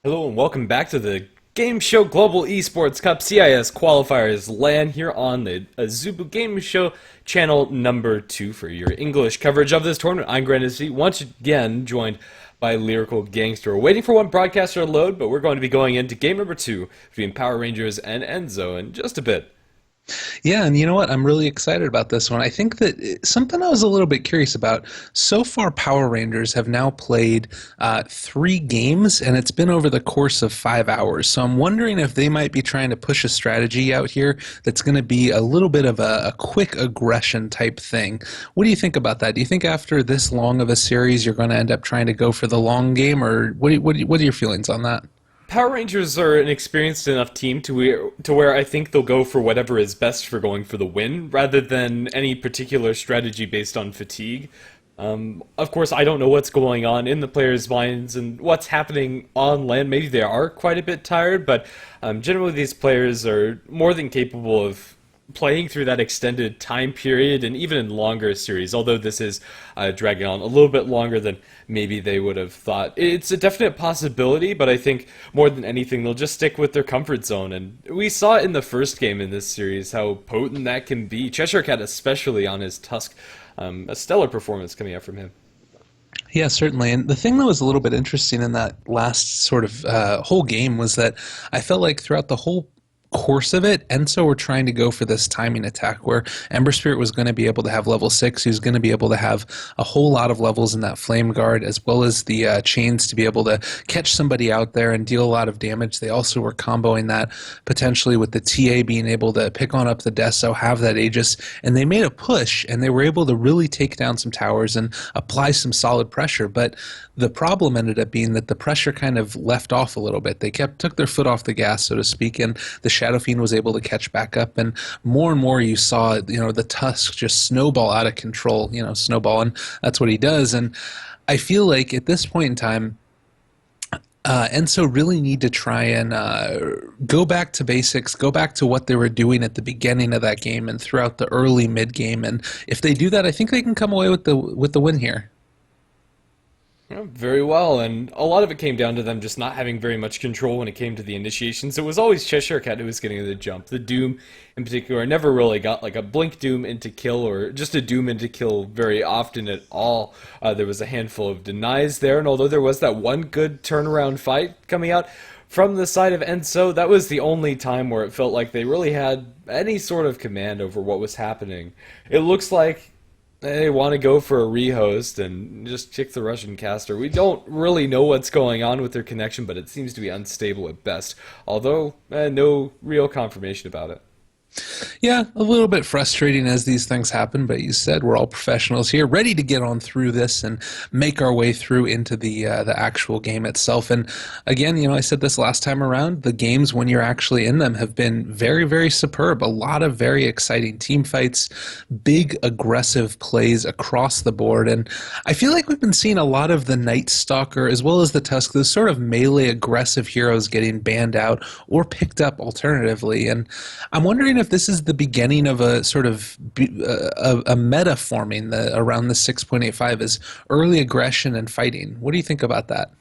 Hello and welcome back to the Game Show Global Esports Cup CIS qualifiers LAN here on the Azubu Game Show channel number 2 for your English coverage of this tournament. I'm Grandin C, once again joined by Lyrical Gangster. We're waiting for one broadcaster to load, but we're going to be going into game number 2 between Power Rangers and Enso in just a bit. Yeah, and you know what? I'm really excited about this one. I think that something I was a little bit curious about. So far, Power Rangers have now played 3 games, and it's been over the course of 5 hours. So I'm wondering if they might be trying to push a strategy out here that's going to be a little bit of a quick aggression type thing. What do you think about that? Do you think after this long of a series, you're going to end up trying to go for the long game, or what are your feelings on that? Power Rangers are an experienced enough team to where I think they'll go for whatever is best for going for the win, rather than any particular strategy based on fatigue. Of course, I don't know what's going on in the players' minds and what's happening on land. Maybe they are quite a bit tired, but generally these players are more than capable of playing through that extended time period and even in longer series, although this is dragging on a little bit longer than maybe they would have thought. It's a definite possibility, but I think more than anything they'll just stick with their comfort zone, and we saw in the first game in this series how potent that can be. Cheshire Cat especially on his Tusk, a stellar performance coming out from him. Yeah, certainly. And the thing that was a little bit interesting in that last sort of whole game was that I felt like throughout the whole course of it, Enso were trying to go for this timing attack where Ember Spirit was going to be able to have level 6. He was going to be able to have a whole lot of levels in that Flame Guard, as well as the chains to be able to catch somebody out there and deal a lot of damage. They also were comboing that potentially with the TA being able to pick on up the Deso, have that Aegis, and they made a push, and they were able to really take down some towers and apply some solid pressure. But the problem ended up being that the pressure kind of left off a little bit. They took their foot off the gas, so to speak, and the Shadow Fiend was able to catch back up, and more you saw, the Tusk just snowball out of control, snowball, and that's what he does. And I feel like at this point in time, Enso really need to try and go back to basics, go back to what they were doing at the beginning of that game and throughout the early mid game. And if they do that, I think they can come away with the win here. Yeah, very well, and a lot of it came down to them just not having very much control when it came to the initiations. It was always Cheshire Cat who was getting the jump. The Doom, in particular, never really got like a Blink Doom into kill or just a Doom into kill very often at all. There was a handful of denies there, and although there was that one good turnaround fight coming out from the side of Enso, that was the only time where it felt like they really had any sort of command over what was happening. It looks like they want to go for a rehost and just kick the Russian caster. We don't really know what's going on with their connection, but it seems to be unstable at best, although no real confirmation about it. Yeah, a little bit frustrating as these things happen, but you said we're all professionals here, ready to get on through this and make our way through into the actual game itself. And again, I said this last time around, the games when you're actually in them have been very, very superb. A lot of very exciting team fights, big aggressive plays across the board, and I feel like we've been seeing a lot of the Night Stalker as well as the Tusk, those sort of melee aggressive heroes getting banned out or picked up alternatively. And I'm wondering if this is the beginning of a sort of a meta forming around the 6.85 is early aggression and fighting. What do you think about that?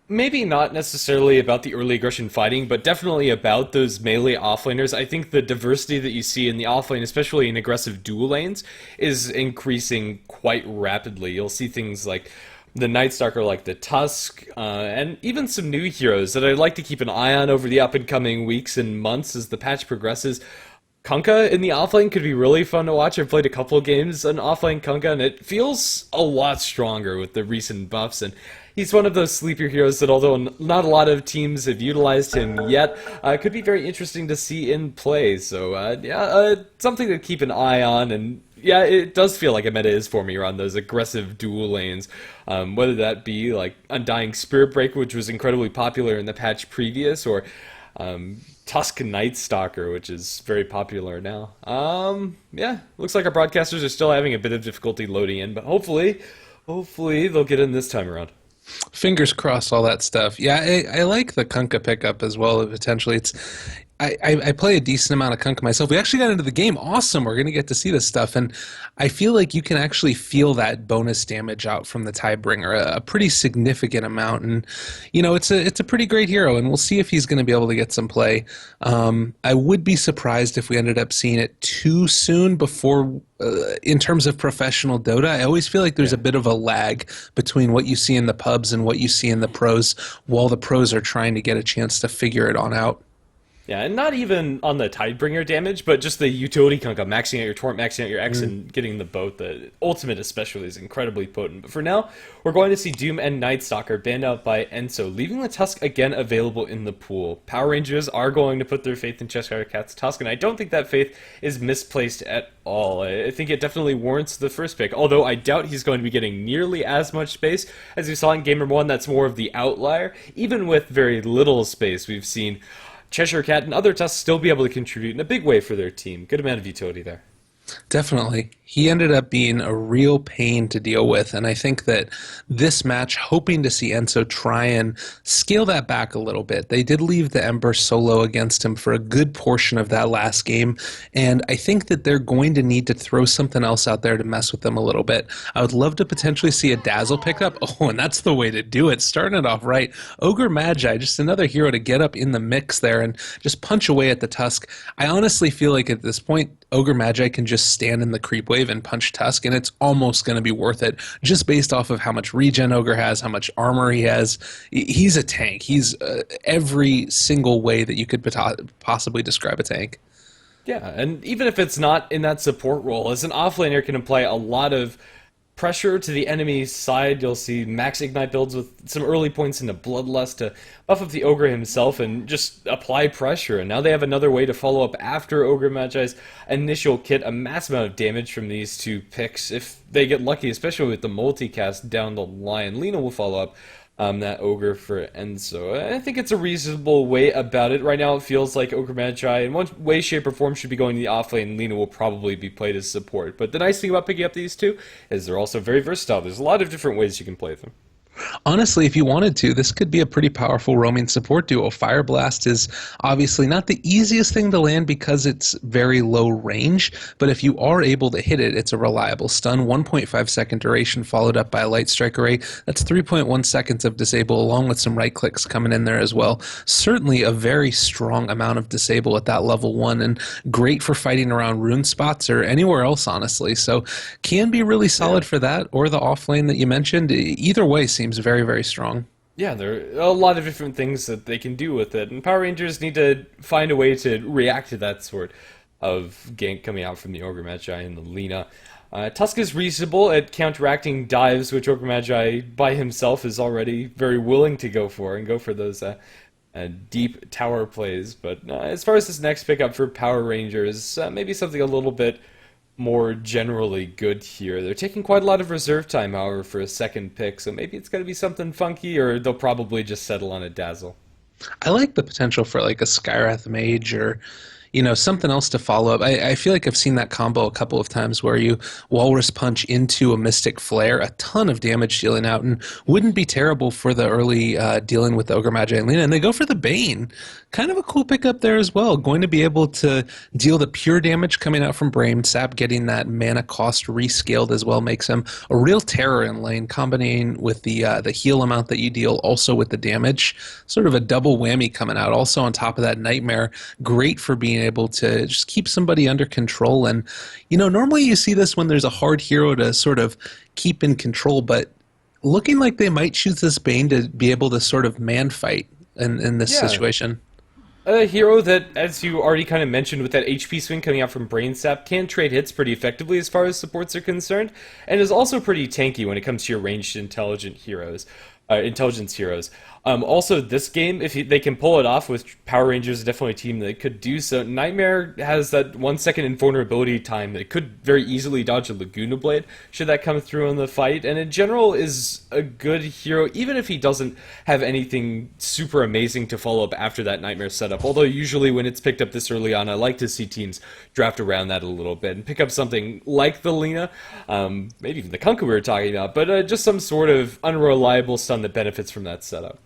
Maybe not necessarily about the early aggression fighting, but definitely about those melee offlaners. I think the diversity that you see in the offlane, especially in aggressive dual lanes, is increasing quite rapidly. You'll see things like the Night Stalker, like the Tusk, and even some new heroes that I'd like to keep an eye on over the up-and-coming weeks and months as the patch progresses. Kunkka in the offlane could be really fun to watch. I've played a couple of games on offlane Kunkka, and it feels a lot stronger with the recent buffs, and he's one of those sleeper heroes that, although not a lot of teams have utilized him yet, could be very interesting to see in play. So, something to keep an eye on, and yeah, it does feel like a meta is forming around those aggressive dual lanes, whether that be like Undying Spirit Break, which was incredibly popular in the patch previous, or Tusk Night Stalker, which is very popular now. Yeah, looks like our broadcasters are still having a bit of difficulty loading in, but hopefully they'll get in this time around. Fingers crossed, all that stuff. Yeah, I like the Kunkka pickup as well. Potentially, I play a decent amount of Kunkka myself. We actually got into the game. Awesome. We're going to get to see this stuff. And I feel like you can actually feel that bonus damage out from the Tidebringer, a pretty significant amount. And, it's a pretty great hero, and we'll see if he's going to be able to get some play. I would be surprised if we ended up seeing it too soon before, in terms of professional Dota. I always feel like there's a bit of a lag between what you see in the pubs and what you see in the pros, while the pros are trying to get a chance to figure it on out. Yeah, and not even on the Tidebringer damage, but just the utility Kunkka, maxing out your Torrent, maxing out your X, and getting the boat. The ultimate especially is incredibly potent. But for now, we're going to see Doom and Nightstalker banned out by Enso, leaving the Tusk again available in the pool. Power Rangers are going to put their faith in Cheshire Cat's Tusk, and I don't think that faith is misplaced at all. I think it definitely warrants the first pick, although I doubt he's going to be getting nearly as much space as we saw in Gamer 1. That's more of the outlier. Even with very little space, we've seen Cheshire Cat and other Tusks still be able to contribute in a big way for their team. Good amount of utility there. Definitely. He ended up being a real pain to deal with, and I think that this match, hoping to see Enso try and scale that back a little bit. They did leave the Ember solo against him for a good portion of that last game, and I think that they're going to need to throw something else out there to mess with them a little bit. I would love to potentially see a Dazzle picked up. Oh, and that's the way to do it. Starting it off right. Ogre Magi, just another hero to get up in the mix there and just punch away at the Tusk. I honestly feel like at this point, Ogre Magi can just stand in the creep wave and punch Tusk, and it's almost going to be worth it just based off of how much regen Ogre has, how much armor he has. He's a tank. He's every single way that you could possibly describe a tank. Yeah, and even if it's not in that support role, as an offlaner can apply a lot of pressure to the enemy's side. You'll see max ignite builds with some early points into Bloodlust to buff up the Ogre himself and just apply pressure. And now they have another way to follow up after Ogre Magi's initial kit. A massive amount of damage from these two picks if they get lucky, especially with the multicast down the line. Lena will follow up that Ogre for Enso. I think it's a reasonable way about it. Right now it feels like Ogre Magi in one way, shape, or form should be going to the offlane. Lena will probably be played as support. But the nice thing about picking up these two is they're also very versatile. There's a lot of different ways you can play them. Honestly, if you wanted to, this could be a pretty powerful roaming support duo. Fire Blast is obviously not the easiest thing to land because it's very low range, but if you are able to hit it, it's a reliable stun. 1.5-second duration followed up by a Light Strike Array. That's 3.1 seconds of disable, along with some right clicks coming in there as well. Certainly a very strong amount of disable at that level 1, and great for fighting around rune spots or anywhere else, honestly. So can be really solid for that, or the offlane that you mentioned. Either way seems very, very strong. Yeah, there are a lot of different things that they can do with it, and Power Rangers need to find a way to react to that sort of gank coming out from the Ogre Magi and the Lena. Tusk is reasonable at counteracting dives, which Ogre Magi by himself is already very willing to go for, and go for those deep tower plays. But as far as this next pickup for Power Rangers, maybe something a little bit more generally good here. They're taking quite a lot of reserve time, however, for a second pick, so maybe it's going to be something funky, or they'll probably just settle on a Dazzle. I like the potential for like a Skywrath Mage or something else to follow up. I feel like I've seen that combo a couple of times where you Walrus Punch into a Mystic Flare, a ton of damage dealing out, and wouldn't be terrible for the early dealing with Ogre Magi and Lena. And they go for the Bane. Kind of a cool pickup there as well. Going to be able to deal the pure damage coming out from Brain Sap, getting that mana cost rescaled as well makes him a real terror in lane, combining with the heal amount that you deal, also with the damage. Sort of a double whammy coming out. Also on top of that Nightmare, great for being able to just keep somebody under control. And normally you see this when there's a hard hero to sort of keep in control, but looking like they might choose this Bane to be able to sort of man fight in this situation. A hero that, as you already kind of mentioned with that HP swing coming out from Brain Sap, can trade hits pretty effectively as far as supports are concerned, and is also pretty tanky when it comes to your ranged intelligence heroes. Also, this game, if they can pull it off with Power Rangers, is definitely a team that could do so. Nightmare has that 1 second invulnerability time that could very easily dodge a Laguna Blade should that come through in the fight, and in general is a good hero, even if he doesn't have anything super amazing to follow up after that Nightmare setup. Although usually when it's picked up this early on, I like to see teams draft around that a little bit and pick up something like the Lena, maybe even the Kunkka we were talking about, but just some sort of unreliable stun that benefits from that setup.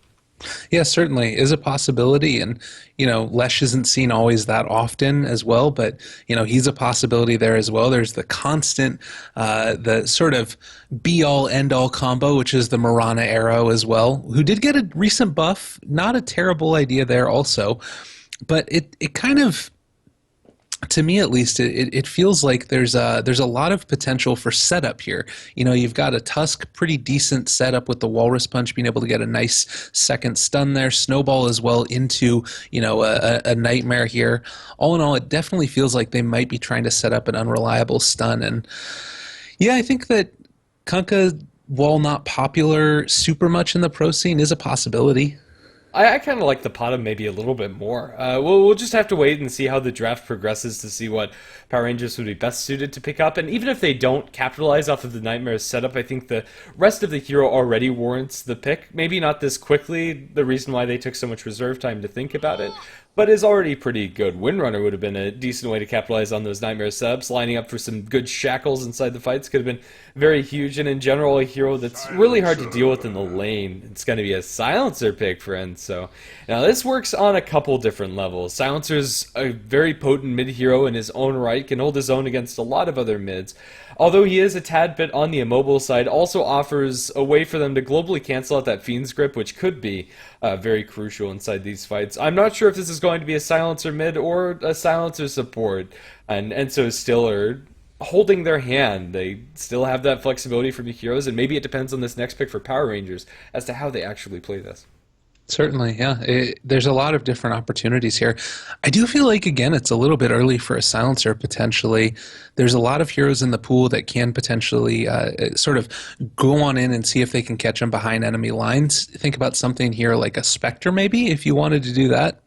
Yeah, certainly is a possibility. And, Lesh isn't seen always that often as well, but, he's a possibility there as well. There's the constant, the sort of be all end all combo, which is the Marana Arrow as well, who did get a recent buff. Not a terrible idea there also, but it kind of, to me at least, it feels like there's a lot of potential for setup here. You've got a Tusk, pretty decent setup with the Walrus Punch, being able to get a nice second stun there, Snowball as well into a Nightmare here. All in all, it definitely feels like they might be trying to set up an unreliable stun. And yeah, I think that Kunkka, while not popular super much in the pro scene, is a possibility. I kind of like the Potem maybe a little bit more. We'll just have to wait and see how the draft progresses to see what Power Rangers would be best suited to pick up. And even if they don't capitalize off of the Nightmare setup, I think the rest of the hero already warrants the pick. Maybe not this quickly, the reason why they took so much reserve time to think about it, but is already pretty good. Windrunner would have been a decent way to capitalize on those Nightmare setups. Lining up for some good shackles inside the fights could have been very huge, and in general, a hero that's really hard to deal with in the lane. It's going to be a Silencer pick for Enso. Now, this works on a couple different levels. Silencer's a very potent mid hero in his own right, can hold his own against a lot of other mids. Although he is a tad bit on the immobile side, also offers a way for them to globally cancel out that Fiend's Grip, which could be very crucial inside these fights. I'm not sure if this is going to be a Silencer mid or a Silencer support, and Enso still are holding their hand. They still have that flexibility from the heroes, and maybe it depends on this next pick for Power Rangers as to how they actually play this. Certainly, yeah. There's a lot of different opportunities here. I do feel like, again, it's a little bit early for a Silencer potentially. There's a lot of heroes in the pool that can potentially sort of go on in and see if they can catch them behind enemy lines. Think about something here like a Spectre, maybe, if you wanted to do that.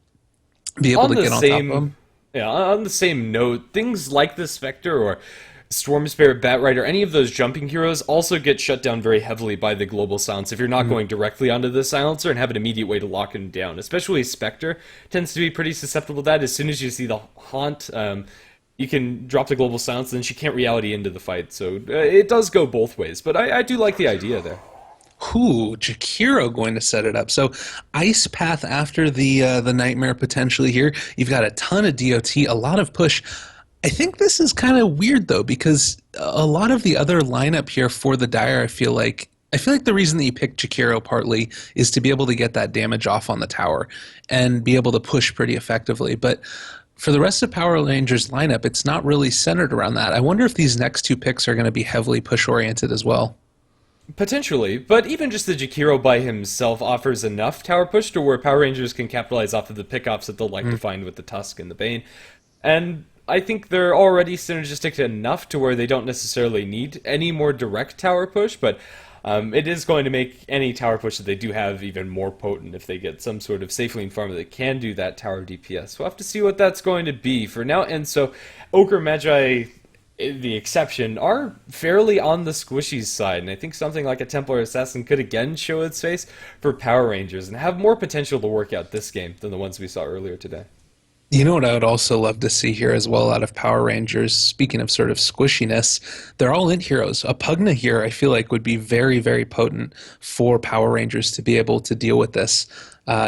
Be able On to the get on top of same, them. yeah, on the same note, things like the Spectre or Storm Spirit, Batrider, any of those jumping heroes also get shut down very heavily by the global silence if you're not going directly onto the silencer and have an immediate way to lock him down. Especially Spectre tends to be pretty susceptible to that. As soon as you see the haunt, you can drop the global silence, and then she can't reality into the fight. So it does go both ways, but I do like the idea there. Ooh, Jakiro going to set it up. So Ice Path after the Nightmare potentially here. You've got a ton of DOT, a lot of push. I think this is kind of weird though, because a lot of the other lineup here for the Dire, I feel like the reason that you picked Jakiro partly is to be able to get that damage off on the tower and be able to push pretty effectively. But for the rest of Power Rangers lineup, it's not really centered around that. I wonder if these next two picks are going to be heavily push oriented as well. Potentially, but even just the Jakiro by himself offers enough tower push to where Power Rangers can capitalize off of the pickoffs that they'll like to find with the Tusk and the Bane. And I think they're already synergistic enough to where they don't necessarily need any more direct tower push, but it is going to make any tower push that they do have even more potent if they get some sort of safe lane farmer that can do that tower DPS. We'll have to see what that's going to be for now. And so Ogre Magi, the exception, are fairly on the squishy side, and I think something like a Templar Assassin could again show its face for Power Rangers and have more potential to work out this game than the ones we saw earlier today. You know what I would also love to see here as well out of Power Rangers, speaking of sort of squishiness, they're all int heroes. A Pugna here I feel like would be very, very potent for Power Rangers to be able to deal with this.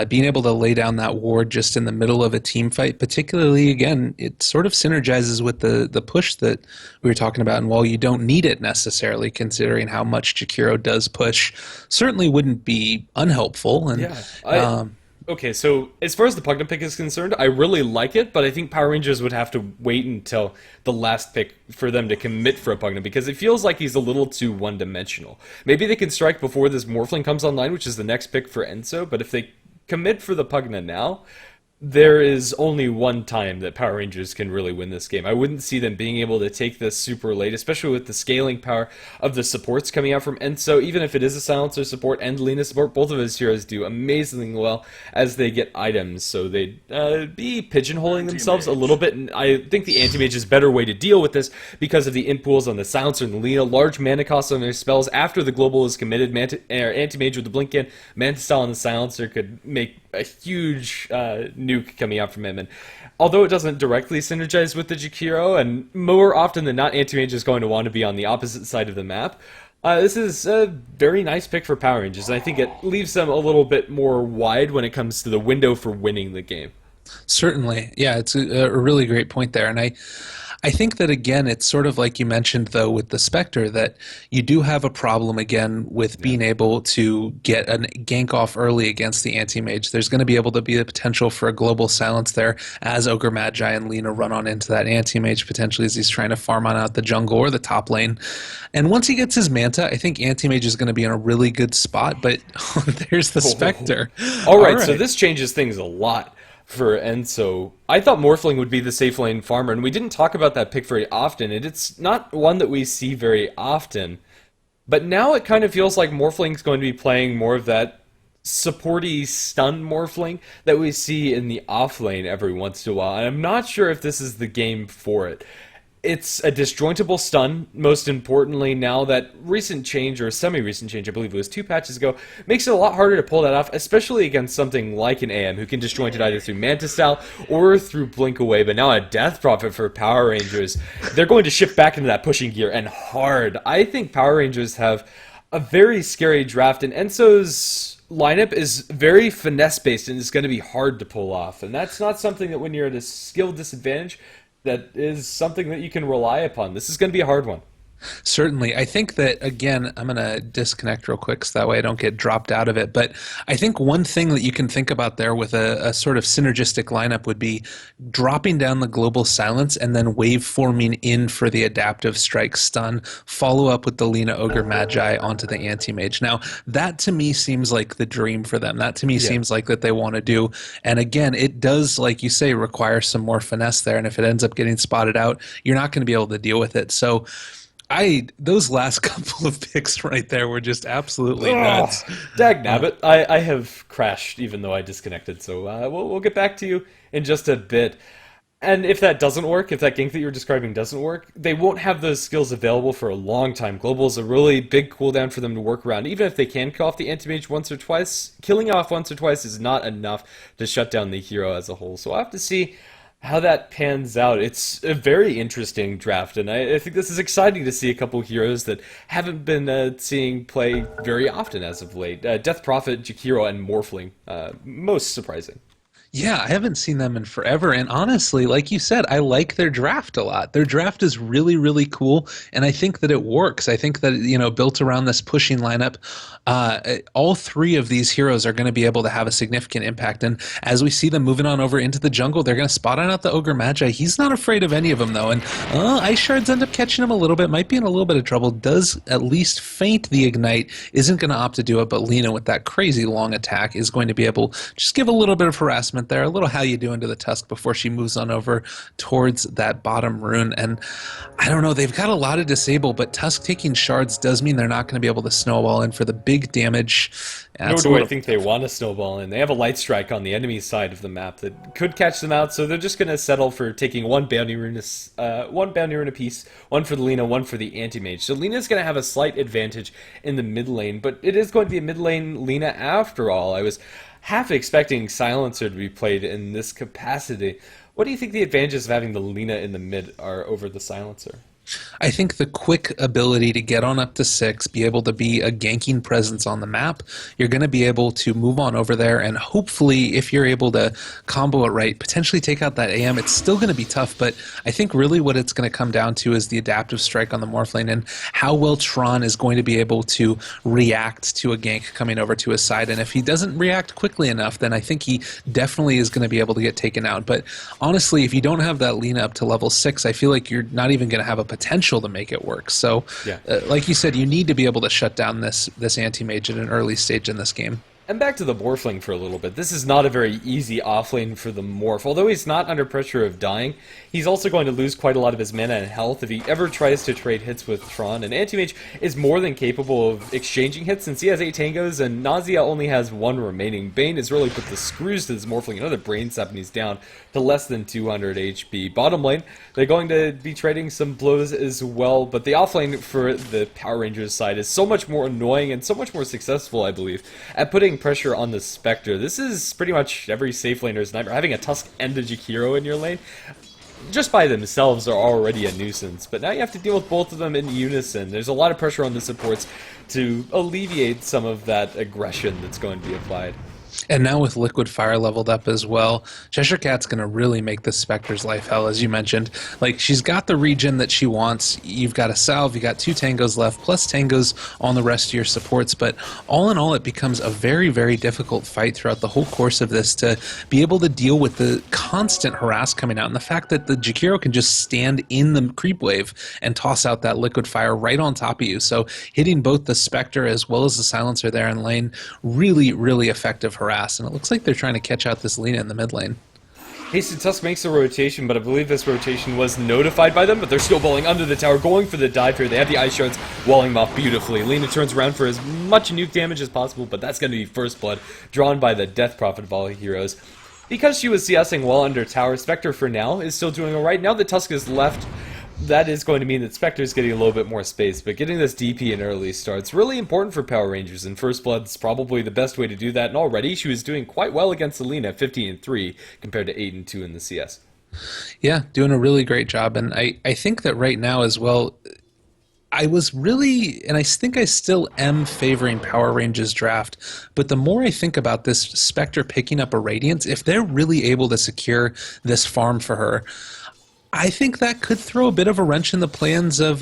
Being able to lay down that ward just in the middle of a team fight, particularly, again, it sort of synergizes with the push that we were talking about. And while you don't need it necessarily, considering how much Jakiro does push, certainly wouldn't be unhelpful. And Yeah, okay, so as far as the Pugna pick is concerned, I really like it, but I think Power Rangers would have to wait until the last pick for them to commit for a Pugna, because it feels like he's a little too one-dimensional. Maybe they can strike before this Morphling comes online, which is the next pick for Enso, but if they commit for the Pugna now, there is only one time that Power Rangers can really win this game. I wouldn't see them being able to take this super late, especially with the scaling power of the supports coming out from Enso. Even if it is a Silencer support and Lena support, both of his heroes do amazingly well as they get items, so they'd be pigeonholing themselves a little bit, and I think the Anti-Mage is a better way to deal with this because of the int pools on the Silencer and the Lena, large mana costs on their spells after the global is committed. Anti-Mage with the Blink-In, Manta Style on the Silencer could make a huge nuke coming out from him. And although it doesn't directly synergize with the Jakiro, and more often than not, Anti-Mage is going to want to be on the opposite side of the map, This is a very nice pick for Power Rangers, and I think it leaves them a little bit more wide when it comes to the window for winning the game. Certainly. Yeah, it's a really great point there. And I think that again, it's sort of like you mentioned though with the Spectre that you do have a problem again with Yeah. being able to get a gank off early against the anti-mage. There's going to be able to be the potential for a global silence there as Ogre Magi and Lena run on into that anti-mage potentially as he's trying to farm on out the jungle or the top lane. And once he gets his Manta, I think anti-mage is going to be in a really good spot, but there's the Spectre. All All right, so right. this changes things a lot for Enso. I thought Morphling would be the safe lane farmer, and we didn't talk about that pick very often, and it's not one that we see very often. But now it kind of feels like Morphling's going to be playing more of that supporty stun Morphling that we see in the off lane every once in a while, and I'm not sure if this is the game for it. It's a disjointable stun, most importantly, now that recent change, or semi-recent change, I believe it was 2 patches ago, makes it a lot harder to pull that off, especially against something like an AM, who can disjoint it either through Manta Style or through Blink Away, but now a Death Prophet for Power Rangers. They're going to shift back into that pushing gear, and hard. I think Power Rangers have a very scary draft, and Enso's lineup is very finesse based and it's going to be hard to pull off. And that's not something that when you're at a skill disadvantage, that is something that you can rely upon. This is going to be a hard one. Certainly. I think that, again, I'm going to disconnect real quick so that way I don't get dropped out of it. But I think one thing that you can think about there with a sort of synergistic lineup would be dropping down the global silence and then wave forming in for the adaptive strike stun, follow up with the Lena Ogre Magi onto the anti-mage. Now, that to me seems like the dream for them. That to me Yeah. seems like that they want to do. And again, it does, like you say, require some more finesse there. And if it ends up getting spotted out, you're not going to be able to deal with it. So, those last couple of picks right there were just absolutely Oh, nuts. dag Uh, nabbit. I have crashed even though I disconnected, so we'll get back to you in just a bit. And if that doesn't work, if that gank that you're describing doesn't work, they won't have those skills available for a long time. Global is a really big cooldown for them to work around. Even if they can kill off the anti-mage once or twice, killing off once or twice is not enough to shut down the hero as a whole. So I'll have to see how that pans out. It's a very interesting draft, and I think this is exciting to see a couple heroes that haven't been seeing play very often as of late. Death Prophet, Jakiro, and Morphling, most surprising. Yeah, I haven't seen them in forever. And honestly, like you said, I like their draft a lot. Their draft is really, really cool. And I think that it works. I think that, built around this pushing lineup, all three of these heroes are going to be able to have a significant impact. And as we see them moving on over into the jungle, they're going to spot on out the Ogre Magi. He's not afraid of any of them, though. And Ice Shards end up catching him a little bit, might be in a little bit of trouble, does at least feint the Ignite, isn't going to opt to do it. But Lena, with that crazy long attack, is going to be able to just give a little bit of harassment there, a little how you doing to the tusk before she moves on over towards that bottom rune. And I don't know, they've got a lot of disable, but tusk taking shards does mean they're not going to be able to snowball in for the big damage. Yeah, Nor it's a do I little. think they want to snowball in. They have a light strike on the enemy side of the map that could catch them out, so they're just going to settle for taking one bounty rune apiece, one for the Lena, one for the anti-mage. So Lena's going to have a slight advantage in the mid lane, but it is going to be a mid lane Lena after all. I was half expecting Silencer to be played in this capacity. What do you think the advantages of having the Lena in the mid are over the Silencer? I think the quick ability to get on up to 6, be able to be a ganking presence on the map, you're going to be able to move on over there and hopefully, if you're able to combo it right, potentially take out that AM. It's still going to be tough, but I think really what it's going to come down to is the adaptive strike on the Morph lane and how well Tron is going to be able to react to a gank coming over to his side. And if he doesn't react quickly enough, then I think he definitely is going to be able to get taken out. But honestly, if you don't have that Lena up to level 6, I feel like you're not even going to have a potential to make it work. So, Yeah. like you said, you need to be able to shut down this anti-mage at an early stage in this game. And back to the Morphling for a little bit. This is not a very easy offlane for the Morph. Although he's not under pressure of dying, he's also going to lose quite a lot of his mana and health if he ever tries to trade hits with Tron. And Anti-Mage is more than capable of exchanging hits since he has 8 tangos and Nausea only has 1 remaining. Bane has really put the screws to this Morphling. Another brain sap and he's down to less than 200 HP. Bottom lane, they're going to be trading some blows as well, but the offlane for the Power Rangers side is so much more annoying and so much more successful, I believe, at putting pressure on the Spectre. This is pretty much every safe laner's nightmare. Having a Tusk and a Jakiro in your lane, just by themselves are already a nuisance, but now you have to deal with both of them in unison. There's a lot of pressure on the supports to alleviate some of that aggression that's going to be applied. And now with Liquid Fire leveled up as well, Cheshire Cat's going to really make this Spectre's life hell, as you mentioned. Like, she's got the regen that she wants. You've got a salve, you got 2 tangos left, plus tangos on the rest of your supports. But all in all, it becomes a very, very difficult fight throughout the whole course of this to be able to deal with the constant harass coming out. And the fact that the Jakiro can just stand in the creep wave and toss out that Liquid Fire right on top of you. So hitting both the Spectre as well as the Silencer there in lane, really, really effective harass. And it looks like they're trying to catch out this Lina in the mid lane. Hasted Tusk makes a rotation, but I believe this rotation was notified by them, but they're still balling under the tower, going for the dive here. They have the Ice Shards, walling them off beautifully. Lina turns around for as much nuke damage as possible, but that's going to be first blood, drawn by the Death Prophet of all heroes. Because she was CSing well under tower, Spectre for now is still doing alright. Now that Tusk is left, that is going to mean that Spectre's getting a little bit more space, but getting this DP in early start's really important for Power Rangers, and First Blood's probably the best way to do that, and already she was doing quite well against Selena, 15-3, compared to 8-2 in the CS. Yeah, doing a really great job, and I think that right now as well, I was really, and I think I still am favoring Power Rangers draft, but the more I think about this Spectre picking up a Radiance, if they're really able to secure this farm for her, I think that could throw a bit of a wrench in the plans of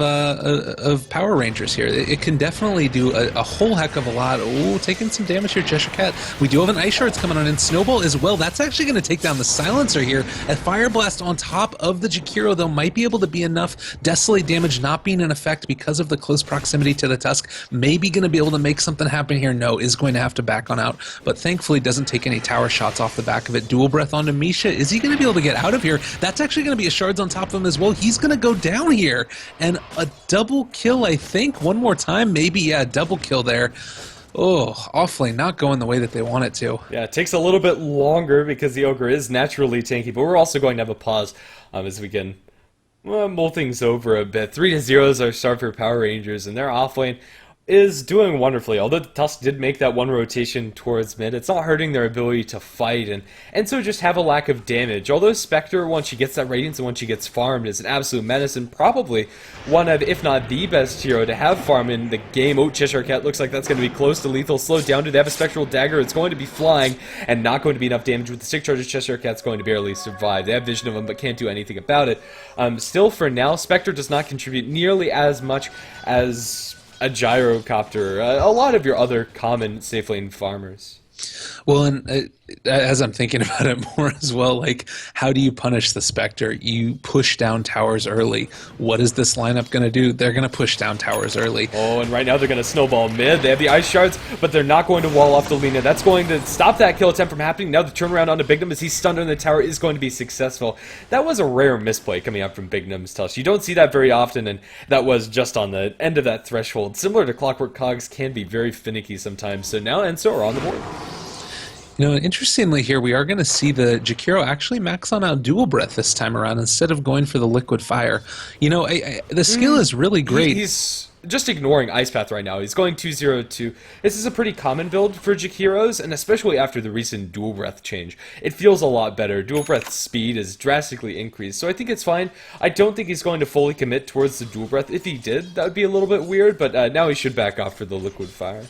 Power Rangers here. It can definitely do a whole heck of a lot. Oh, taking some damage here, Cheshire Cat. We do have an Ice Shards coming on in. Snowball as well. That's actually going to take down the Silencer here. A Fire Blast on top of the Jakiro, though, might be able to be enough. Desolate damage not being in effect because of the close proximity to the Tusk. Maybe going to be able to make something happen here. No, is going to have to back on out. But thankfully doesn't take any tower shots off the back of it. Dual Breath onto Misha. Is he going to be able to get out of here? That's actually going to be a Shards on top of him as well. He's going to go down here. And a double kill, I think. One more time, maybe. Yeah, double kill there. Oh, awfully not going the way that they want it to. Yeah, it takes a little bit longer because the Ogre is naturally tanky, but we're also going to have a pause as we can mull things over a bit. 3-0 is our start for Power Rangers, and their offlane is doing wonderfully. Although the Tusk did make that one rotation towards mid, it's not hurting their ability to fight, and so just have a lack of damage. Although Spectre, once she gets that Radiance and once she gets farmed, is an absolute menace, and probably one of, if not the best hero to have farm in the game. Oh, Cheshire Cat looks like that's going to be close to lethal. Slowed down. Do they have a Spectral Dagger? It's going to be flying, and not going to be enough damage. With the stick charges, Cheshire Cat's going to barely survive. They have vision of him, but can't do anything about it. Still, for now, Spectre does not contribute nearly as much as a gyrocopter, a lot of your other common safe lane farmers. Well, and as I'm thinking about it more as well, like, how do you punish the Spectre? You push down towers early. What is this lineup going to do? They're going to push down towers early. Oh, and right now they're going to snowball mid. They have the Ice Shards, but they're not going to wall off the Lina. That's going to stop that kill attempt from happening. Now the turnaround onto Bignum as he's stunned on the tower is going to be successful. That was a rare misplay coming out from Bignum's Tusk. You don't see that very often, and that was just on the end of that threshold. Similar to Clockwork Cogs, can be very finicky sometimes. So now Enso are on the board. You know, interestingly here, we are going to see the Jakiro actually max on out Dual Breath this time around instead of going for the Liquid Fire. You know, the skill is really great. He's just ignoring Ice Path right now. He's going 2-0-2. This is a pretty common build for Jakiros, and especially after the recent Dual Breath change. It feels a lot better. Dual Breath speed is drastically increased, so I think it's fine. I don't think he's going to fully commit towards the Dual Breath. If he did, that would be a little bit weird, but now he should back off for the Liquid Fire.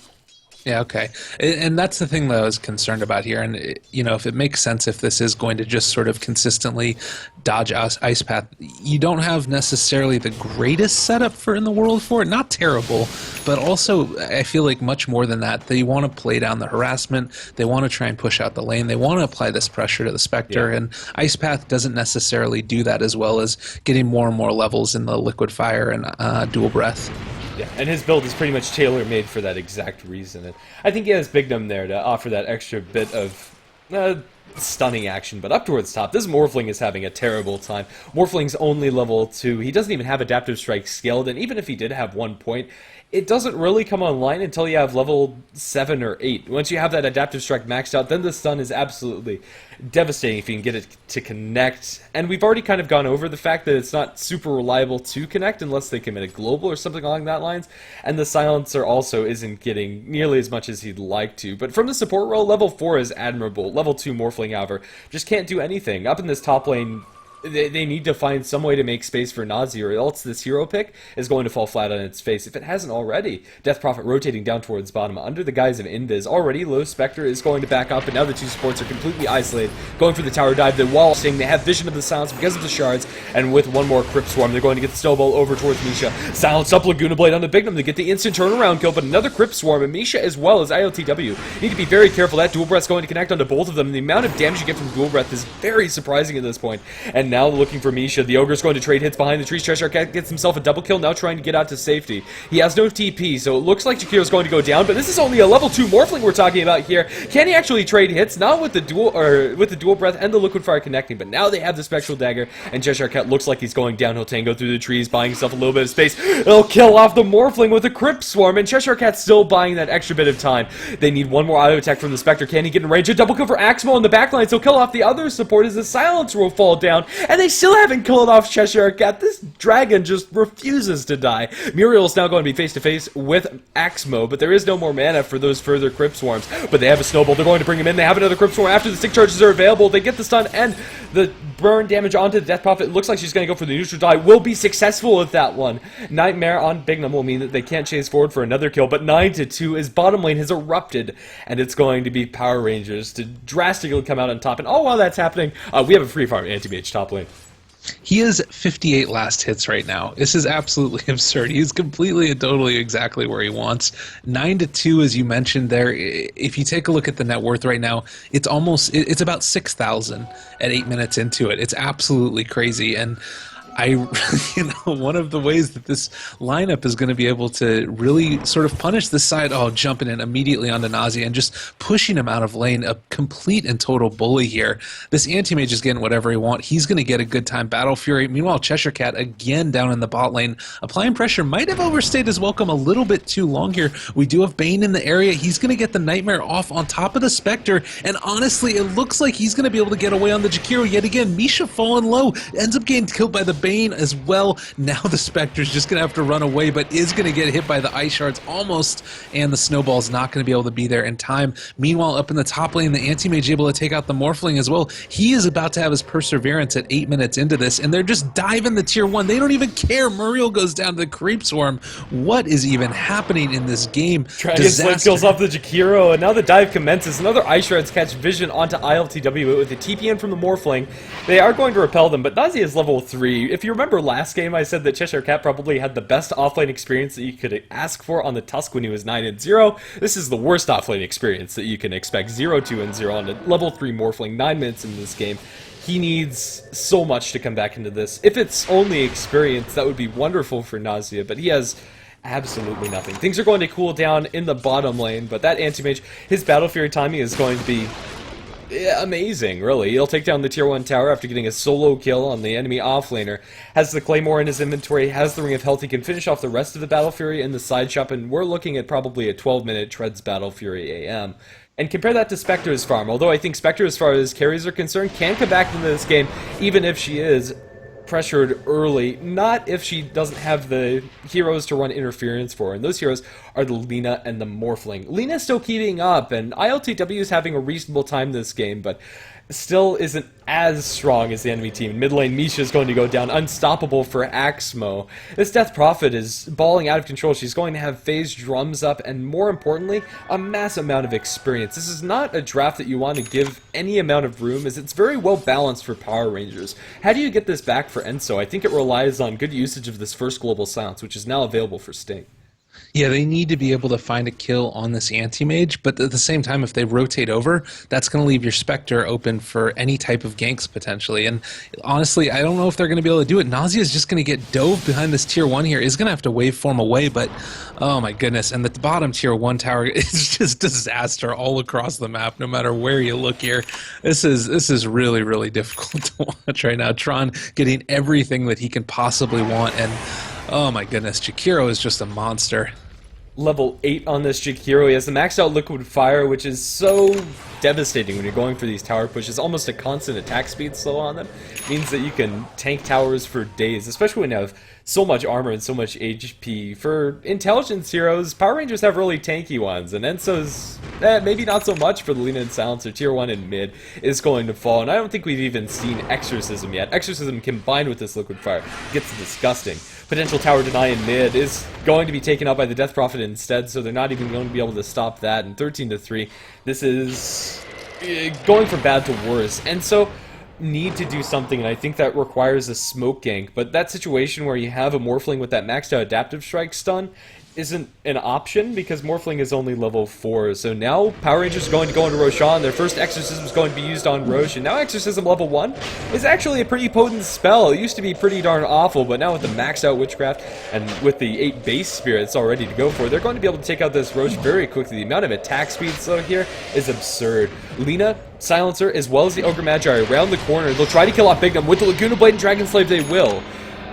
Yeah, okay. And that's the thing that I was concerned about here. And, you know, if it makes sense, if this is going to just sort of consistently dodge Ice Path, you don't have necessarily the greatest setup in the world for it. Not terrible, but also I feel like much more than that. They want to play down the harassment. They want to try and push out the lane. They want to apply this pressure to the Spectre. Yeah. And Ice Path doesn't necessarily do that as well as getting more and more levels in the Liquid Fire and Dual Breath. Yeah, and his build is pretty much tailor-made for that exact reason. And I think he has Bignum there to offer that extra bit of stunning action. But up towards top, this Morphling is having a terrible time. Morphling's only level 2. He doesn't even have Adaptive Strike scaled, and even if he did have 1 point, it doesn't really come online until you have level 7 or 8. Once you have that Adaptive Strike maxed out, then the stun is absolutely devastating if you can get it to connect. And we've already kind of gone over the fact that it's not super reliable to connect unless they commit a global or something along that lines. And the Silencer also isn't getting nearly as much as he'd like to. But from the support role, level 4 is admirable. Level 2 Morphling, however, just can't do anything. Up in this top lane, they need to find some way to make space for Nazi, or else this hero pick is going to fall flat on its face if it hasn't already. Death Prophet rotating down towards bottom under the guise of Invis. Already, Low Spectre is going to back up, and now the two supports are completely isolated, going for the tower dive. The wall saying they have vision of the silence because of the shards, and with one more Crypt Swarm, they're going to get the snowball over towards Misha. Silence up Laguna Blade on the Bignum to get the instant turnaround kill, but another Crypt Swarm, and Misha as well as ILTW need to be very careful. That dual breath's going to connect onto both of them, and the amount of damage you get from dual breath is very surprising at this point. And now looking for Misha, the Ogre's going to trade hits behind the trees. Cheshire Cat gets himself a double kill, now trying to get out to safety. He has no TP, so it looks like Jakiro's going to go down, but this is only a level 2 Morphling we're talking about here. Can he actually trade hits? Not with the dual breath and the liquid fire connecting, but now they have the spectral dagger, and Cheshire Cat looks like he's going down. He'll tango through the trees, buying himself a little bit of space. He'll kill off the Morphling with a Crypt Swarm, and Cheshire Cat's still buying that extra bit of time. They need one more auto attack from the Spectre. Can he get in range? A double kill for Axmo in the backline, so kill off the other support as the silence will fall down, and they still haven't killed off Cheshire Cat. This dragon just refuses to die. Muriel's now going to be face to face with Axmo, but there is no more mana for those further Crypt Swarms. But they have a snowball. They're going to bring him in. They have another Crypt Swarm after the stick charges are available. They get the stun and the burn damage onto the Death Prophet. It looks like she's going to go for the neutral die. Will be successful with that one. Nightmare on Bignum will mean that they can't chase forward for another kill, but 9-2 as bottom lane has erupted, and it's going to be Power Rangers to drastically come out on top. And all while that's happening, we have a free farm anti-mage top lane. He has 58 last hits right now. This is absolutely absurd. He's completely and totally exactly where he wants. 9-2, as you mentioned there. If you take a look at the net worth right now, it's about 6,000 at 8 minutes into it. It's absolutely crazy. And one of the ways that this lineup is going to be able to really sort of punish this side, jumping in immediately onto Nazi and just pushing him out of lane, a complete and total bully here. This anti-mage is getting whatever he wants. He's going to get a good time. Battle Fury. Meanwhile, Cheshire Cat again down in the bot lane, applying pressure. Might have overstayed his welcome a little bit too long here. We do have Bane in the area. He's going to get the Nightmare off on top of the Spectre, and honestly, it looks like he's going to be able to get away on the Jakiro yet again. Misha falling low, ends up getting killed by the Bane as well. Now the Spectre's just going to have to run away, but is going to get hit by the Ice Shards almost, and the Snowball's not going to be able to be there in time. Meanwhile, up in the top lane, the Anti-Mage able to take out the Morphling as well. He is about to have his Perseverance at 8 minutes into this, and they're just diving the tier 1. They don't even care. Muriel goes down to the Creep Swarm. What is even happening in this game? Dragon Slave kills off the Jakiro, and now the dive commences. Another Ice Shards catch vision onto ILTW with the TPN from the Morphling. They are going to repel them, but Nazi is level 3. If you remember last game, I said that Cheshire Cat probably had the best offlane experience that you could ask for on the Tusk when he was 9-0. This is the worst offlane experience that you can expect. 0-2-0 on a level 3 Morphling, 9 minutes in this game. He needs so much to come back into this. If it's only experience, that would be wonderful for Nausea, but he has absolutely nothing. Things are going to cool down in the bottom lane, but that Anti-Mage, his Battle Fury timing is going to be amazing, really. He'll take down the tier 1 tower after getting a solo kill on the enemy offlaner. Has the Claymore in his inventory, has the Ring of Health. He can finish off the rest of the Battle Fury in the side shop, and we're looking at probably a 12-minute Treads Battle Fury AM. And compare that to Spectre's farm. Although I think Spectre, as far as carries are concerned, can come back into this game, even if she is pressured early, not if she doesn't have the heroes to run interference for, and those heroes are the Lina and the Morphling. Lina's still keeping up, and ILTW is having a reasonable time this game, but still isn't as strong as the enemy team. Mid lane, Misha is going to go down, unstoppable for Axmo. This Death Prophet is balling out of control. She's going to have phase drums up, and more importantly, a massive amount of experience. This is not a draft that you want to give any amount of room, as it's very well balanced for Power Rangers. How do you get this back for Enso? I think it relies on good usage of this first Global Silence, which is now available for Sting. Yeah, they need to be able to find a kill on this Anti-Mage, but at the same time, if they rotate over, that's going to leave your Spectre open for any type of ganks, potentially. And honestly, I don't know if they're going to be able to do it. Nausea is just going to get dove behind this tier 1 here. Is going to have to waveform away, but oh my goodness. And the bottom tier 1 tower is just disaster all across the map, no matter where you look here. This is really, really difficult to watch right now. Tron getting everything that he can possibly want, and oh my goodness, Jakiro is just a monster. Level 8 on this Jakiro. He has the maxed out Liquid Fire, which is so devastating when you're going for these tower pushes. Almost a constant attack speed slow on them. It means that you can tank towers for days, especially when you have so much armor and so much HP. For intelligence heroes, Power Rangers have really tanky ones, and Enso's maybe not so much for the Lina and Silencer. Tier 1 and mid is going to fall, and I don't think we've even seen Exorcism yet. Exorcism combined with this Liquid Fire gets disgusting. Potential tower deny in mid is going to be taken out by the Death Prophet instead, so they're not even going to be able to stop that. And 13-3, this is going from bad to worse. And so need to do something, and I think that requires a smoke gank. But that situation where you have a Morphling with that maxed out Adaptive Strike stun isn't an option because Morphling is only level 4. So now Power Rangers are going to go into Roshan. Their first Exorcism is going to be used on Roche, and now Exorcism level 1 is actually a pretty potent spell. It used to be pretty darn awful, but now with the maxed out Witchcraft and with the 8 base spirits all ready to go for, they're going to be able to take out this Roche very quickly. The amount of attack speed though here is absurd. Lina, Silencer, as well as the Ogre Magi around the corner. They'll try to kill off Bignum with the Laguna Blade and Dragon Slave. They will.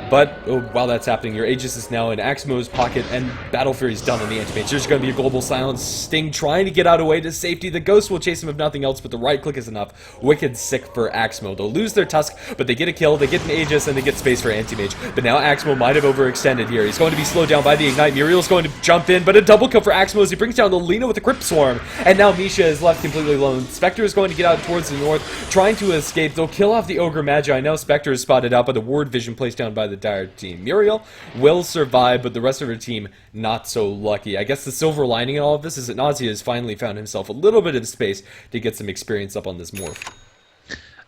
But while that's happening, your Aegis is now in Axmo's pocket, and Battle Fury's done on the Anti-Mage. There's going to be a global silence. Sting trying to get out of the way to safety. The Ghost will chase him if nothing else, but the right click is enough. Wicked sick for Axmo. They'll lose their Tusk, but they get a kill, they get an Aegis, and they get space for Anti-Mage. But now Axmo might have overextended here. He's going to be slowed down by the Ignite. Muriel's going to jump in, but a double kill for Axmo as he brings down the Lina with a Crypt Swarm. And now Misha is left completely alone. Spectre is going to get out towards the north, trying to escape. They'll kill off the Ogre Magi. Now Spectre is spotted out by the Ward Vision placed down by the Dire team. Muriel will survive, but the rest of her team not so lucky. I guess the silver lining in all of this is that Nausea has finally found himself a little bit of space to get some experience up on this morph.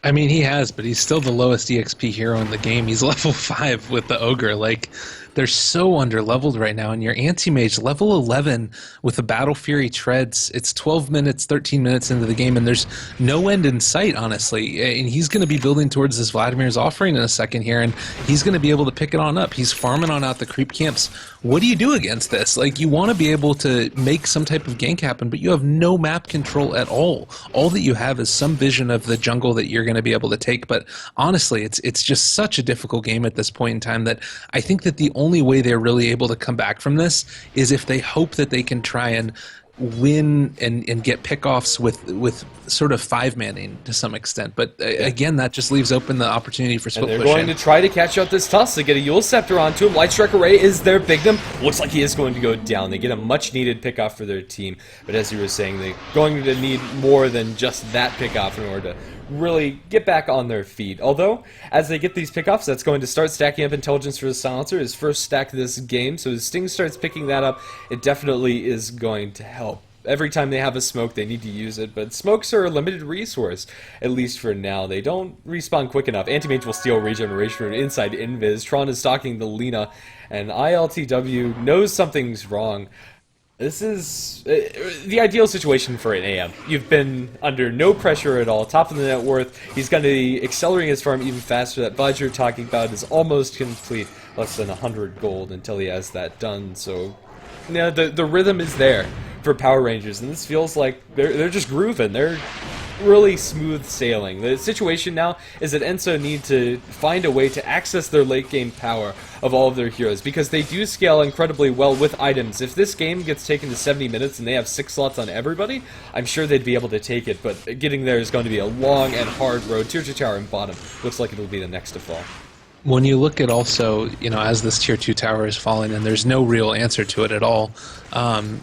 I mean, he has, but he's still the lowest EXP hero in the game. He's level 5 with the Ogre. Like, they're so underleveled right now, and your Anti-Mage, level 11 with the Battle Fury treads. It's 12 minutes, 13 minutes into the game, and there's no end in sight, honestly. And he's going to be building towards this Vladimir's offering in a second here, and he's going to be able to pick it on up. He's farming on out the creep camps. What do you do against this? Like, you want to be able to make some type of gank happen, but you have no map control at all. All that you have is some vision of the jungle that you're going to be able to take, but honestly, it's just such a difficult game at this point in time that I think that the only way they're really able to come back from this is if they hope that they can try and win and get pickoffs with sort of 5-manning to some extent. But again, that just leaves open the opportunity for split push. And they're going to try to catch out this Tusk. They get a Yule Scepter onto him. Light Strike Array is their Bignum. Looks like he is going to go down. They get a much needed pickoff for their team. But as you were saying, they're going to need more than just that pickoff in order to really get back on their feet. Although, as they get these pickoffs, that's going to start stacking up intelligence for the Silencer, his first stack this game. So as Sting starts picking that up, it definitely is going to help. Every time they have a smoke, they need to use it, but smokes are a limited resource, at least for now. They don't respawn quick enough. Anti-Mage will steal regeneration from inside Invis. Tron is stalking the Lina, and ILTW knows something's wrong. This is the ideal situation for an AM. You've been under no pressure at all, top of the net worth. He's going to be accelerating his farm even faster. That budget you're talking about is almost complete, less than 100 gold until he has that done. So, yeah, the rhythm is there for Power Rangers, and this feels like they're just grooving. They're really smooth sailing. The situation now is that Enso need to find a way to access their late game power of all of their heroes, because they do scale incredibly well with items. If this game gets taken to 70 minutes and they have 6 slots on everybody, I'm sure they'd be able to take it, but getting there is going to be a long and hard road. Tier 2 tower in bottom looks like it'll be the next to fall. When you look at also, you know, as this tier 2 tower is falling and there's no real answer to it at all, and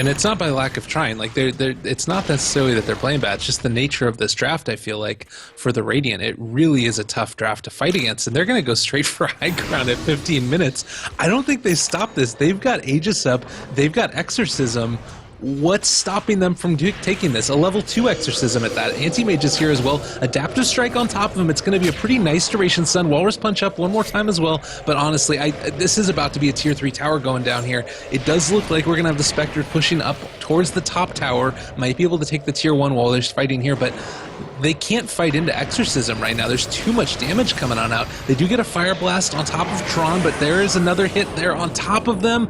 it's not by lack of trying. Like, it's not necessarily that they're playing bad. It's just the nature of this draft, I feel like, for the Radiant. It really is a tough draft to fight against, and they're going to go straight for high ground at 15 minutes. I don't think they stop this. They've got Aegis up. They've got Exorcism. What's stopping them from taking this? A level 2 Exorcism at that. Anti-Mage is here as well. Adaptive Strike on top of him. It's going to be a pretty nice duration stun. Walrus Punch up one more time as well. But honestly, this is about to be a tier 3 tower going down here. It does look like we're going to have the Spectre pushing up towards the top tower. Might be able to take the tier 1 while they're fighting here, but they can't fight into Exorcism right now. There's too much damage coming on out. They do get a Fire Blast on top of Tron, but there is another hit there on top of them.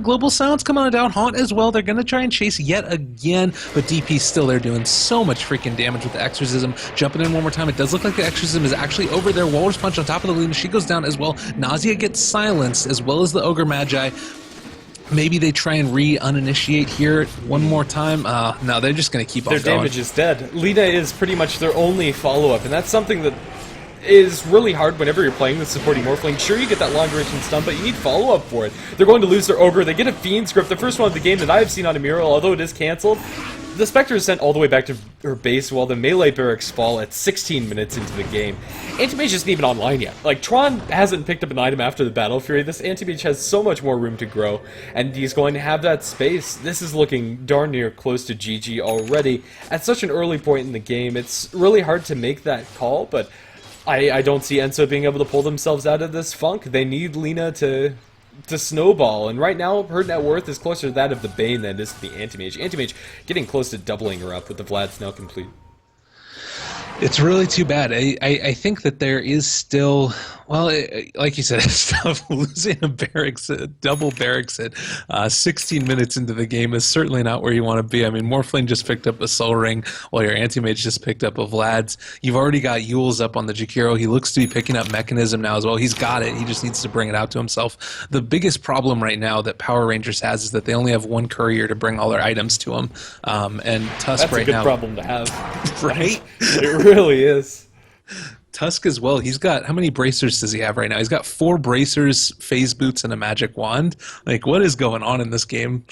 Global Silence coming on down. Haunt as well. They're going to try and chase yet again, but DP's still there doing so much freaking damage with the Exorcism. Jumping in one more time. It does look like the Exorcism is actually over there. Walrus Punch on top of the Luna. She goes down as well. Nausea gets silenced, as well as the Ogre Magi. Maybe they try and uninitiate here one more time. No, they're just going to keep on going. Their damage is dead. Lina is pretty much their only follow-up, and that's something that is really hard whenever you're playing with supporting Morphling. Sure, you get that long duration stun, but you need follow-up for it. They're going to lose their Ogre. They get a Fiend's Grip, the first one of the game that I have seen on a mural, although it is cancelled. The Spectre is sent all the way back to her base while the melee barracks fall at 16 minutes into the game. Anti-Mage isn't even online yet. Like, Tron hasn't picked up an item after the Battle Fury. This Anti-Mage has so much more room to grow, and he's going to have that space. This is looking darn near close to GG already. At such an early point in the game, it's really hard to make that call, but I don't see Enso being able to pull themselves out of this funk. They need Lina to snowball, and right now her net worth is closer to that of the Bane than it is to the Anti-Mage. Anti-Mage getting close to doubling her up with the Vlad's now complete. It's really too bad. I think that there is still, well, like you said, it's tough. Losing a barracks, a double barracks at 16 minutes into the game is certainly not where you want to be. I mean, Morphling just picked up a Soul Ring, while your Anti-Mage just picked up a Vlad's. You've already got Yule's up on the Jakiro. He looks to be picking up Mechanism now as well. He's got it. He just needs to bring it out to himself. The biggest problem right now that Power Rangers has is that they only have one courier to bring all their items to them. And Tusk right now... That's a good problem to have. Right? It really is. Tusk as well. He's got, how many bracers does he have right now? He's got 4 bracers, phase boots, and a magic wand. Like, what is going on in this game?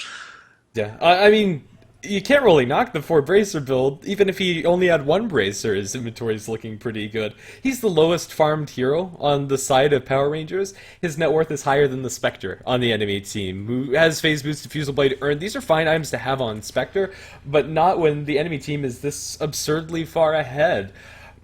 Yeah, I mean, you can't really knock the 4 bracer build. Even if he only had 1 bracer, his inventory is looking pretty good. He's the lowest farmed hero on the side of Power Rangers. His net worth is higher than the Spectre on the enemy team, who has phase boots, diffusal blade earned. These are fine items to have on Spectre, but not when the enemy team is this absurdly far ahead.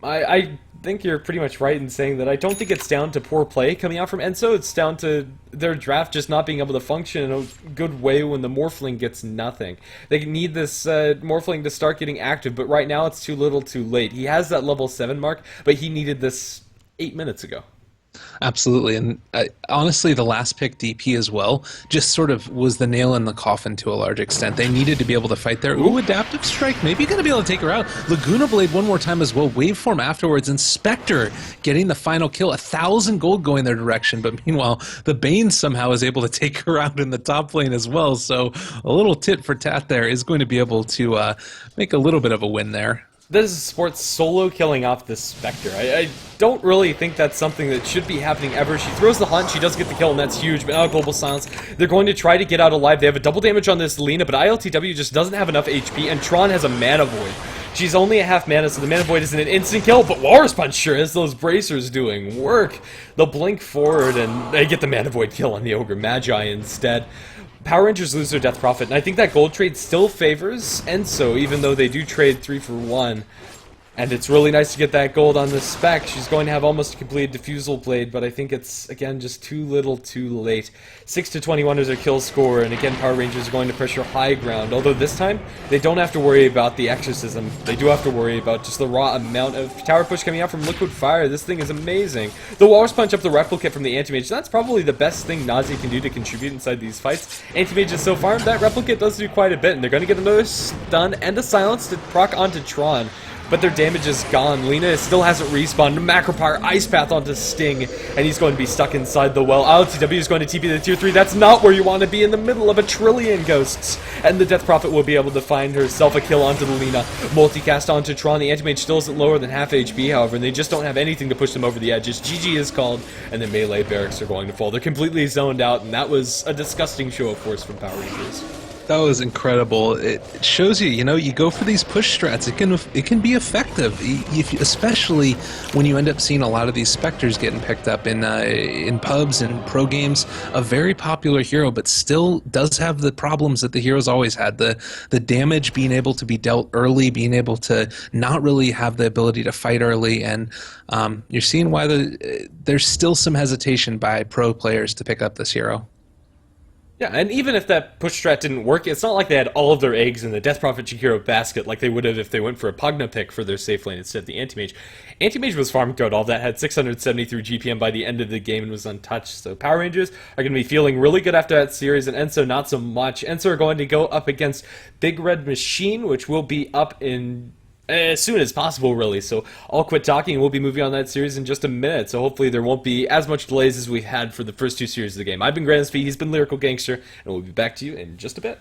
I think you're pretty much right in saying that I don't think it's down to poor play coming out from Enso. It's down to their draft just not being able to function in a good way when the Morphling gets nothing. They need this Morphling to start getting active, but right now it's too little too late. He has that level 7 mark, but he needed this 8 minutes ago. Absolutely, and honestly, the last pick DP as well just sort of was the nail in the coffin to a large extent. They needed to be able to fight there. Ooh, Adaptive Strike, maybe going to be able to take her out. Laguna Blade one more time as well, Waveform afterwards, and Spectre getting the final kill. 1,000 gold going their direction, but meanwhile, the Bane somehow is able to take her out in the top lane as well, so a little tit for tat there is going to be able to make a little bit of a win there. This is Sports solo killing off this Spectre. I don't really think that's something that should be happening ever. She throws the hunt, she does get the kill, and that's huge, but now Global Silence. They're going to try to get out alive. They have a double damage on this Lina, but ILTW just doesn't have enough HP, and Tron has a Mana Void. She's only a half mana, so the Mana Void isn't an instant kill, but Walrus Punch sure is. Those bracers doing work. They'll blink forward, and they get the Mana Void kill on the Ogre Magi instead. Power Rangers lose their Death Prophet, and I think that gold trade still favors Enso, even though they do trade 3 for 1. And it's really nice to get that gold on the spec. She's going to have almost a completed Diffusal Blade, but I think it's, again, just too little too late. 6-21 is their kill score, and again, Power Rangers are going to pressure high ground. Although this time, they don't have to worry about the Exorcism. They do have to worry about just the raw amount of tower push coming out from Liquid Fire. This thing is amazing. The Walrus Punch up the Replicate from the Anti-Mage. That's probably the best thing Nazi can do to contribute inside these fights. Anti-Mage is so farmed, that Replicate does do quite a bit, and they're going to get another stun and a silence to proc onto Tron. But their damage is gone. Lina still hasn't respawned. Macropyre Ice Path onto Sting, and he's going to be stuck inside the well. ILTW is going to TP the tier 3. That's not where you want to be, in the middle of a trillion ghosts. And the Death Prophet will be able to find herself a kill onto the Lina. Multicast onto Tron. The Anti-Mage still isn't lower than half HP, however, and they just don't have anything to push them over the edges. GG is called, and the melee barracks are going to fall. They're completely zoned out, and that was a disgusting show of force from Power Rangers. That was incredible. It shows you, you know, you go for these push strats. It can be effective, especially when you end up seeing a lot of these Spectres getting picked up in pubs and pro games. A very popular hero, but still does have the problems that the heroes always had. The damage being able to be dealt early, being able to not really have the ability to fight early, and you're seeing why there's still some hesitation by pro players to pick up this hero. Yeah, and even if that push strat didn't work, it's not like they had all of their eggs in the Death Prophet Chikiro basket like they would have if they went for a Pugna pick for their safe lane instead of the Anti-Mage. Anti-Mage was farmed out all that, had 673 GPM by the end of the game and was untouched, so Power Rangers are going to be feeling really good after that series, and Enso not so much. Enso are going to go up against Big Red Machine, which will be up in as soon as possible, really. So I'll quit talking and we'll be moving on that series in just a minute. So hopefully there won't be as much delays as we had for the first 2 series of the game. I've been Gransby, he's been Lyrical Gangster, and we'll be back to you in just a bit.